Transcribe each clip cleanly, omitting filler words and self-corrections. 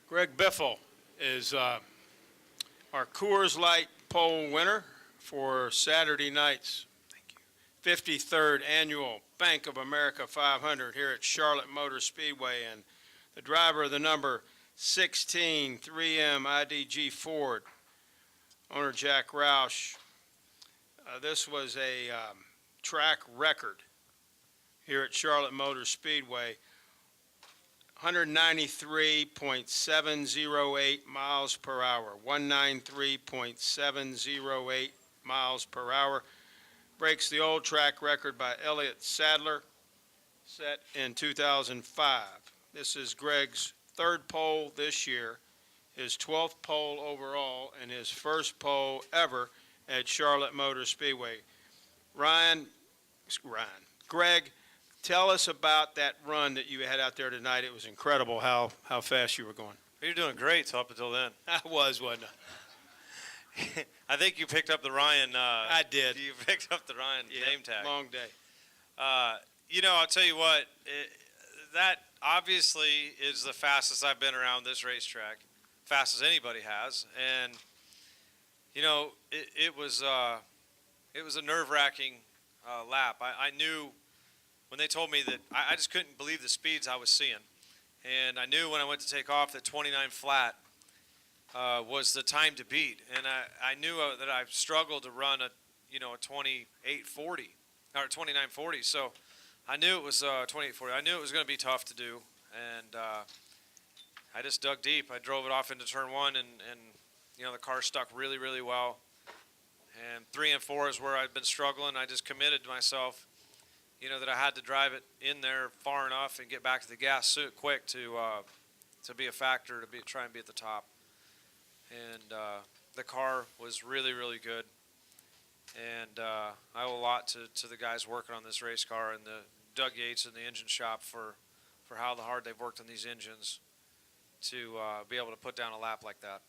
Greg Biffle is our Coors Light pole winner for Saturday night's 53rd annual Bank of America 500 here at Charlotte Motor Speedway, and the driver of the number 16 3M IDG Ford, owner Jack Roush. This was a track record here at Charlotte Motor Speedway. 193.708 miles per hour. 193.708 miles per hour. Breaks the old track record by Elliott Sadler, set in 2005. This is Greg's third pole this year, his 12th pole overall, and his first pole ever at Charlotte Motor Speedway. Greg, tell us about that run that you had out there tonight. It was incredible how fast you were going. You're doing great up until then. I was, wasn't I? I think you picked up the Ryan. I did. You picked up the Ryan name tag. Long day. I'll tell you what, that obviously is the fastest I've been around this racetrack, fast as anybody has. And, it was a nerve-wracking lap. I knew when they told me that, I just couldn't believe the speeds I was seeing. And I knew when I went to take off that 29 flat was the time to beat. And I knew that I struggled to run a 2840 or 2940. So I knew it was 2840. I knew it was going to be tough to do. And I just dug deep. I drove it off into turn one, and the car stuck really, really well. And 3 and 4 is where I'd been struggling. I just committed to myself, that I had to drive it in there far enough and get back to the gas so quick to be a factor, to try and be at the top. And the car was really, really good. And I owe a lot to the guys working on this race car and the Doug Yates and the engine shop for how hard they've worked on these engines to be able to put down a lap like that.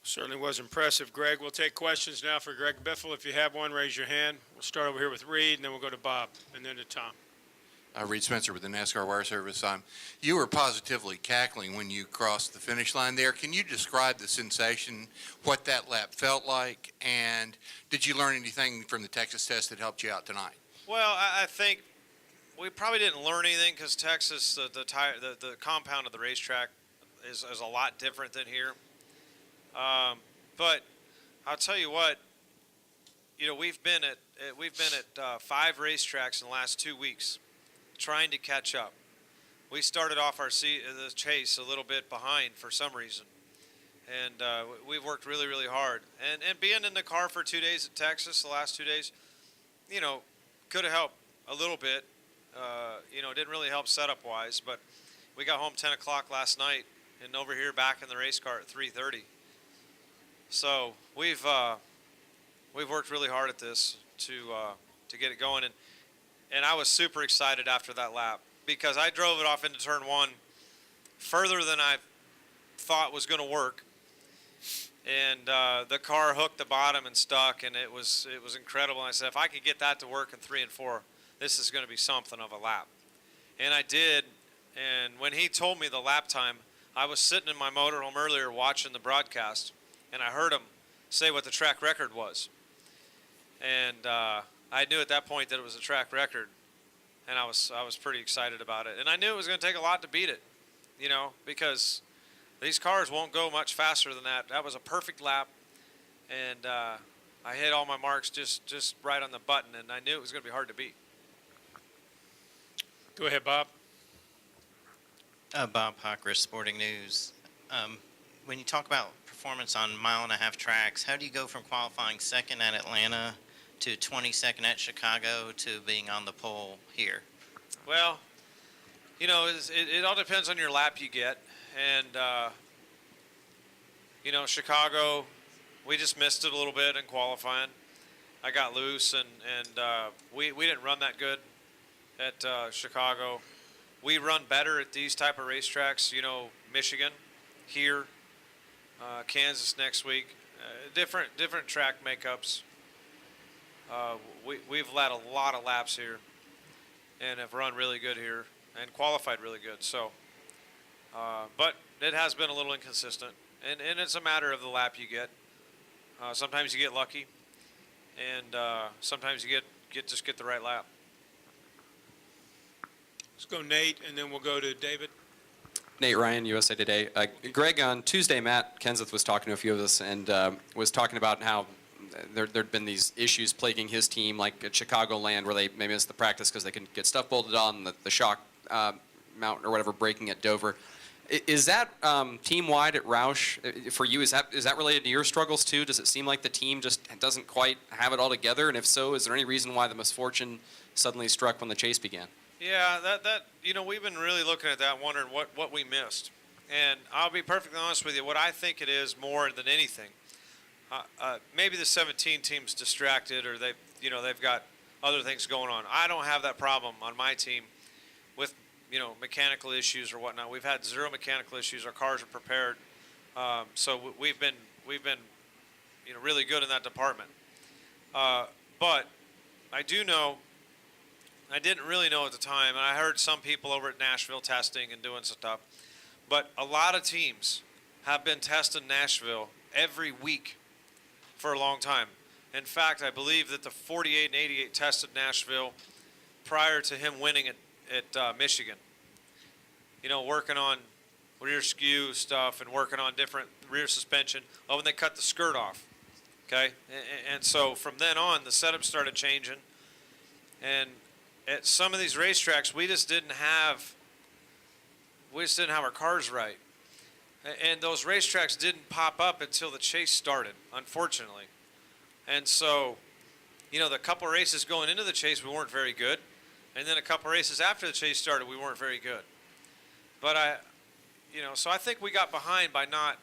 Certainly was impressive, Greg. We'll take questions now for Greg Biffle. If you have one, raise your hand. We'll start over here with Reed, and then we'll go to Bob, and then to Tom. Reed Spencer with the NASCAR Wire Service. You were positively cackling when you crossed the finish line there. Can you describe the sensation, what that lap felt like, and did you learn anything from the Texas test that helped you out tonight? Well, I think we probably didn't learn anything because Texas, the compound of the racetrack is a lot different than here. But I'll tell you what, we've been at 5 racetracks in the last 2 weeks, trying to catch up. We started off the chase a little bit behind for some reason, and we've worked really, really hard. And being in the car for 2 days at Texas, the last 2 days, could have helped a little bit. Didn't really help setup wise, but we got home 10 o'clock last night and over here back in the race car at 3:30. So we've worked really hard at this to get it going, and I was super excited after that lap because I drove it off into turn one further than I thought was going to work, and the car hooked the bottom and stuck, and it was incredible. And I said, if I could get that to work in 3 and 4, this is going to be something of a lap, and I did. And when he told me the lap time, I was sitting in my motorhome earlier watching the broadcast, and I heard him say what the track record was. And I knew at that point that it was a track record, and I was pretty excited about it. And I knew it was going to take a lot to beat it, because these cars won't go much faster than that. That was a perfect lap, and I hit all my marks just right on the button, and I knew it was going to be hard to beat. Go ahead, Bob. Bob Hockris, Sporting News. When you talk about performance on 1.5-mile tracks, how do you go from qualifying second at Atlanta to 22nd at Chicago to being on the pole here? Well, it all depends on your lap you get. And, Chicago, we just missed it a little bit in qualifying. I got loose, and we didn't run that good at Chicago. We run better at these type of racetracks, Michigan, here, Kansas next week, different track makeups. We've led a lot of laps here and have run really good here and qualified really good. So But it has been a little inconsistent, and it's a matter of the lap you get. Sometimes you get lucky, and sometimes you get the right lap. Let's go Nate, and then we'll go to David. Nate Ryan, USA Today. Greg, on Tuesday, Matt Kenseth was talking to a few of us and was talking about how there'd been these issues plaguing his team, like at Chicagoland, where they maybe missed the practice because they couldn't get stuff bolted on, the shock mount or whatever breaking at Dover. Is that team-wide at Roush for you? Is that related to your struggles too? Does it seem like the team just doesn't quite have it all together? And if so, is there any reason why the misfortune suddenly struck when the chase began? Yeah, we've been really looking at that, wondering what we missed. And I'll be perfectly honest with you, what I think it is more than anything, maybe the 17 team's distracted, or they've got other things going on. I don't have that problem on my team with mechanical issues or whatnot. We've had zero mechanical issues. Our cars are prepared, so we've been really good in that department. But I do know. I didn't really know at the time, and I heard some people over at Nashville testing and doing stuff. But a lot of teams have been testing Nashville every week for a long time. In fact, I believe that the 48 and 88 tested Nashville prior to him winning at Michigan. Working on rear skew stuff and working on different rear suspension. Oh, and they cut the skirt off. Okay? And so from then on, the setup started changing. And at some of these racetracks, we just didn't have our cars right. And those racetracks didn't pop up until the chase started, unfortunately. And so, the couple races going into the chase, we weren't very good. And then a couple races after the chase started, we weren't very good. But so I think we got behind by not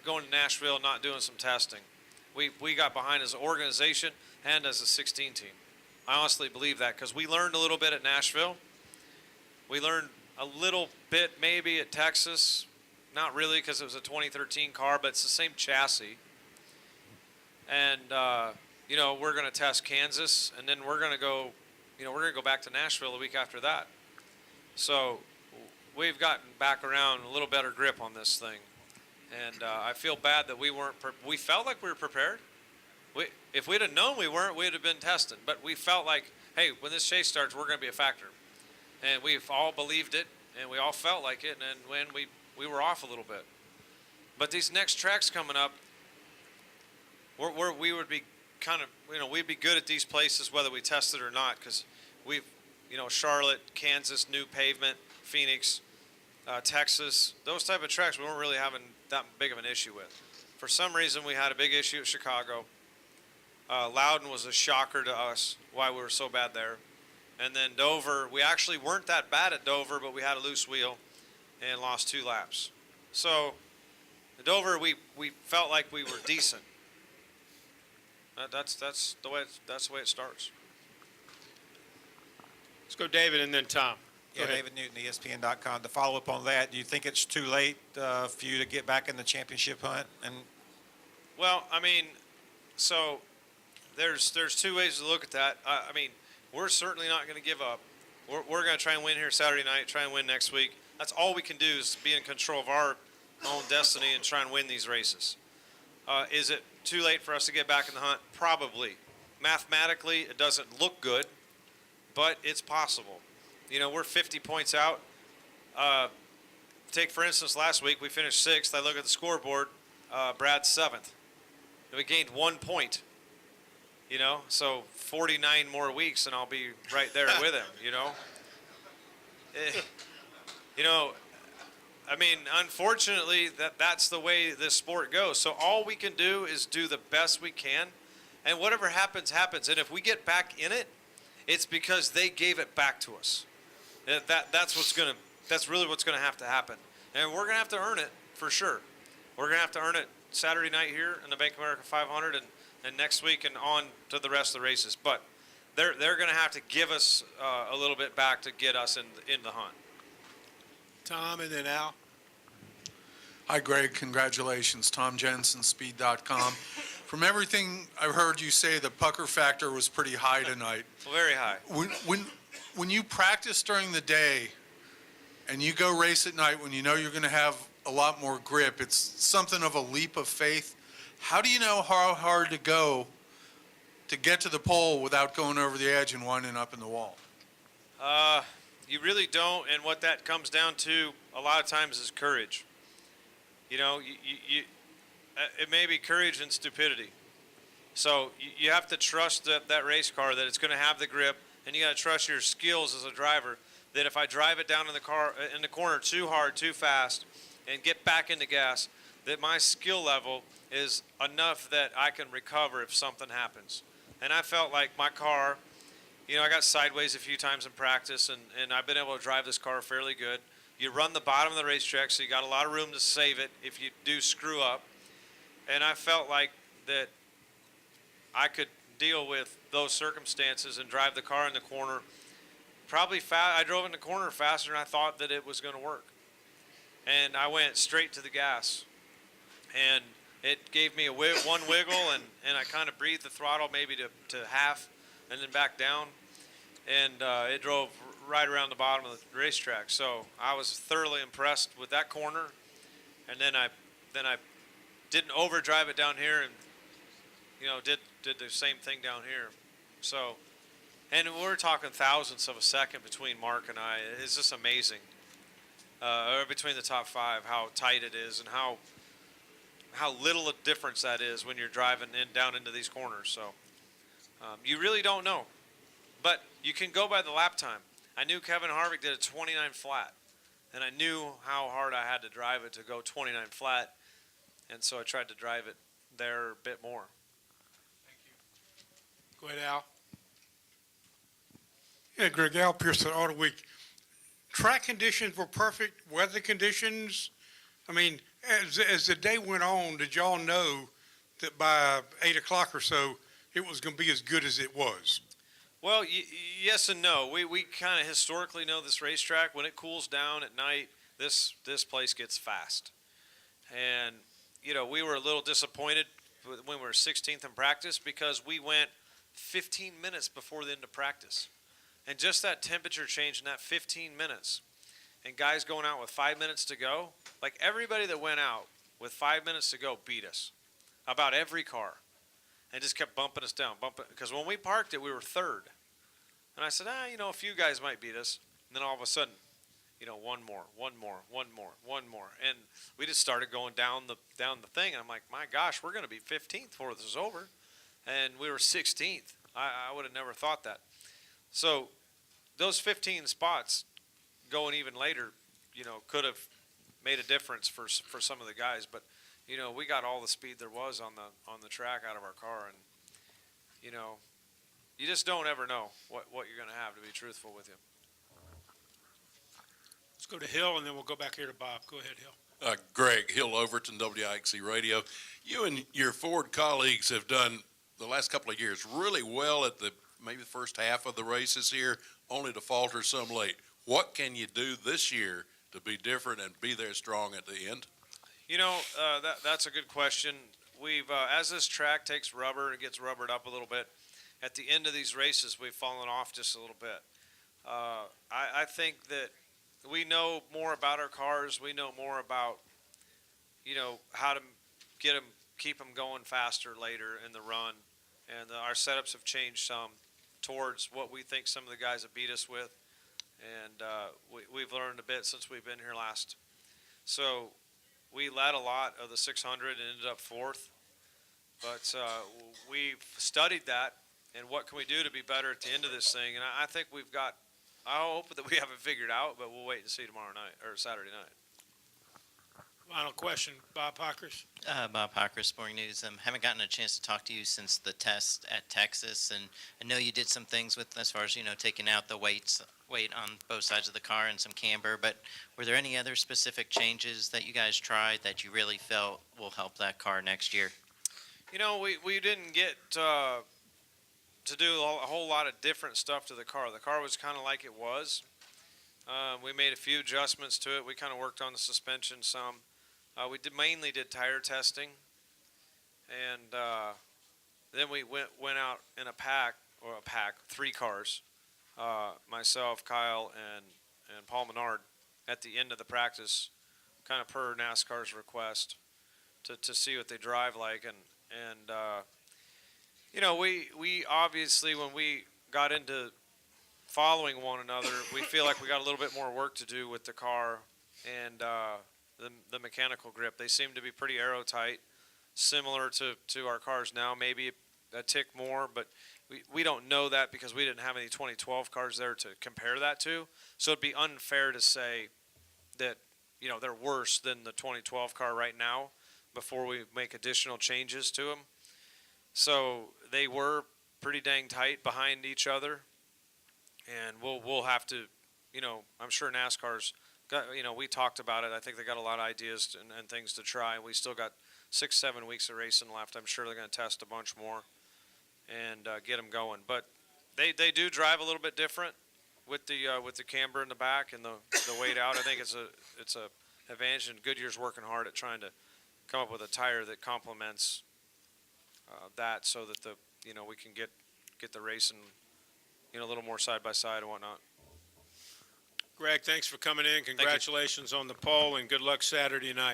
going to Nashville, not doing some testing. We got behind as an organization and as a 16 team. I honestly believe that because we learned a little bit at Nashville. We learned a little bit maybe at Texas. Not really because it was a 2013 car, but it's the same chassis. And, we're going to test Kansas, and then we're going to go back to Nashville the week after that. So we've gotten back around a little better grip on this thing. And I feel bad that we felt like we were prepared. If we'd have known we weren't, we'd have been testing. But we felt like, hey, when this chase starts, we're going to be a factor. And we've all believed it, and we all felt like it, and when we were off a little bit. But these next tracks coming up, we would be kind of, we'd be good at these places whether we tested or not, because we've, Charlotte, Kansas, new pavement, Phoenix, Texas, those type of tracks we weren't really having that big of an issue with. For some reason, we had a big issue at Chicago. Loudon was a shocker to us, why we were so bad there. And then Dover, we actually weren't that bad at Dover, but we had a loose wheel and lost 2 laps. So at Dover, we felt like we were decent. That's the way it starts. Let's go David and then Tom. Go Yeah, ahead. David Newton, ESPN.com. To follow up on that, do you think it's too late for you to get back in the championship hunt? And Well, so there's 2 ways to look at that. We're certainly not going to give up. We're going to try and win here Saturday night, try and win next week. That's all we can do is be in control of our own destiny and try and win these races. Is it too late for us to get back in the hunt? Probably. Mathematically, it doesn't look good, but it's possible. We're 50 points out. Take, for instance, last week, we finished 6th. I look at the scoreboard, Brad's 7th. And we gained 1 point. So 49 more weeks and I'll be right there with him, Unfortunately, that's the way this sport goes. So all we can do is do the best we can, and whatever happens, happens. And if we get back in it, it's because they gave it back to us. That's really what's gonna have to happen. And we're gonna have to earn it for sure. We're gonna have to earn it Saturday night here in the Bank of America 500 and next week and on to the rest of the races. But they're going to have to give us a little bit back to get us in the hunt. Tom and then Al. Hi, Greg. Congratulations. Tom Jensen, Speed.com. From everything I've heard you say, the pucker factor was pretty high tonight. Very high. When you practice during the day and you go race at night when you know you're going to have a lot more grip, it's something of a leap of faith. How do you know how hard to go to get to the pole without going over the edge and winding up in the wall? You really don't, and what that comes down to a lot of times is courage. You know, it may be courage and stupidity. So you have to trust that race car that it's going to have the grip, and you got to trust your skills as a driver. That if I drive it down in the corner too hard, too fast, and get back into gas, that my skill level is enough that I can recover if something happens. And I felt like my car, you know, I got sideways a few times in practice, and I've been able to drive this car fairly good. You run the bottom of the racetrack, so you got a lot of room to save it if you do screw up. And I felt like that I could deal with those circumstances and drive the car in the corner. Probably I drove in the corner faster than I thought that it was going to work. And I went straight to the gas. And it gave me one wiggle, and I kind of breathed the throttle maybe to half and then back down. And it drove right around the bottom of the racetrack. So I was thoroughly impressed with that corner. And then I didn't overdrive it down here, and you know did the same thing down here. So, and we're talking thousandths of a second between Mark and I. It's just amazing. Or between the top five, how tight it is, and how little a difference that is when you're driving down into these corners. So you really don't know, but you can go by the lap time. I knew Kevin Harvick did a 29 flat, and I knew how hard I had to drive it to go 29 flat, and so I tried to drive it there a bit more. Go ahead, Al. Yeah, Greg, Al Pearson, Auto Week. Track conditions were perfect, weather conditions. I mean, as the day went on, did y'all know that by 8 o'clock or so, it was going to be as good as it was? Well, yes and no. We kind of historically know this racetrack. When it cools down at night, this place gets fast. And, you know, we were a little disappointed when we were 16th in practice because we went 15 minutes before the end of practice. And just that temperature change in that 15 minutes and guys going out with 5 minutes to go, like everybody that went out with 5 minutes to go beat us. About every car. And just kept bumping us down, because when we parked it, we were third. And I said, you know, a few guys might beat us. And then all of a sudden, you know, one more. And we just started going down the thing. And I'm like, my gosh, we're going to be 15th before this is over. And we were 16th. I would have never thought that. So those 15 spots going even later, you know, could have made a difference for some of the guys. But, you know, we got all the speed there was on the track out of our car. And, you know, you just don't ever know what you're going to have, to be truthful with you. Let's go to Hill, and then we'll go back here to Bob. Go ahead, Hill. Greg, Hill Overton, WIXC Radio. You and your Ford colleagues have done the last couple of years really well at maybe the first half of the races here, only to falter some late. What can you do this year to be different and be there strong at the end? You know, that's a good question. We've, as this track takes rubber, it gets rubbered up a little bit. At the end of these races, we've fallen off just a little bit. I think that we know more about our cars. We know more about, you know, how to get them, keep them going faster later in the run. And our setups have changed some towards what we think some of the guys have beat us with. And we've learned a bit since we've been here last. So we led a lot of the 600 and ended up fourth. But we've studied that and what can we do to be better at the end of this thing. And I think we've got, I hope that we have it figured out, but we'll wait and see tomorrow night or Saturday night. Final question, Bob Pockers. Bob Parker, Sporting News. Haven't gotten a chance to talk to you since the test at Texas, and I know you did some things with, as far as, you know, taking out the weight on both sides of the car and some camber, but were there any other specific changes that you guys tried that you really felt will help that car next year? You know, we didn't get to do a whole lot of different stuff to the car. The car was kind of like it was. We made a few adjustments to it. We kind of worked on the suspension some. We mainly did tire testing, and then we went out in a pack, 3 cars, myself, Kyle, and Paul Menard, at the end of the practice, kind of per NASCAR's request, to see what they drive like. And you know, we obviously, when we got into following one another, we feel like we got a little bit more work to do with the car and the mechanical grip. They seem to be pretty aero tight, similar to our cars now, maybe a tick more, but we don't know that because we didn't have any 2012 cars there to compare that to. So it'd be unfair to say that, you know, they're worse than the 2012 car right now before we make additional changes to them. So they were pretty dang tight behind each other, and we'll have to, you know, I'm sure NASCAR's got, you know, we talked about it. I think they got a lot of ideas and things to try. We still got 6-7 weeks of racing left. I'm sure they're going to test a bunch more and get them going. But they do drive a little bit different with the camber in the back and the weight out. I think it's a advantage, and Goodyear's working hard at trying to come up with a tire that complements that, so that we can get the racing, you know, a little more side by side and whatnot. Greg, thanks for coming in. Congratulations on the pole, and good luck Saturday night.